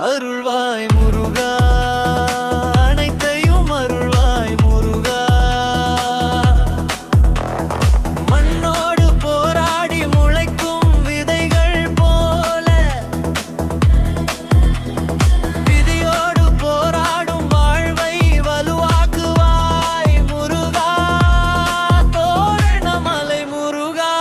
அருள்வாய் முருகா, அனைத்தையும் அருள்வாய் முருகா. மண்ணோடு போராடி முளைக்கும் விதைகள் போல, விதியோடு போராடும் வாழ்வை வலுவாக்குவாய் முருகா. தோரணமலை முருகா,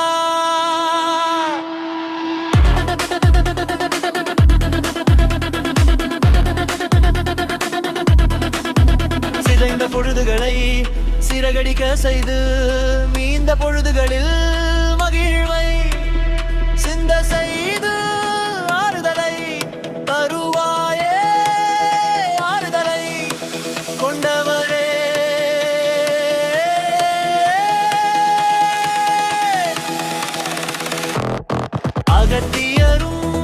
சிதைந்த பொழுதுகளை சிறகடிக்க செய்து மீந்த பொழுதுகளில் மகிழ்வை சிந்த செய்து ஆறுதலை தருவாயே. ஆறுதலை கொண்டவரே, அகத்தியரும்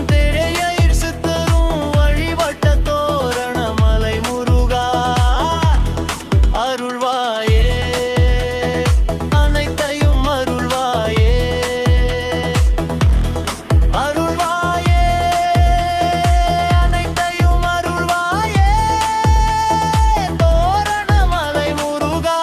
திரையயிர் சித்தரும் வழிபட்ட தோரணமலை முருகா. அருள்வாயே, அனைத்தையும் அருள்வாயே. அருள்வாயே, அனைத்தையும் அருள்வாயே. தோரணமலை முருகா.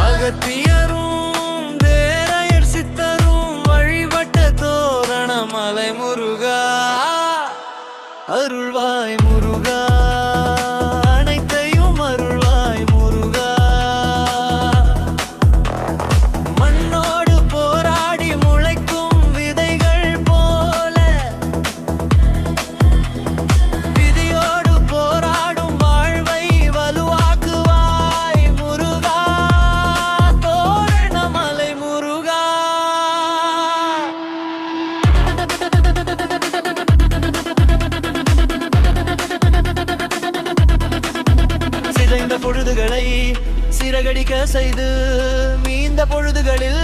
அகத்தியரும் தேரையர் சித்தரும் வழிபட்ட தோரணமலை முருகா. அருள்வாய் முருகா, அனைத்தையும் அருள்வாய் முருகா. மண்ணோடு போராடி முளைக்கும் விதைகள் போல, விதியோடு போராடும் வாழ்வை வலுவாக்குவாய் முருகா. தோரணமலை முருகா, சிதைந்த பொழுதுகளை சிறகடிக்க செய்து மீந்த பொழுதுகளில்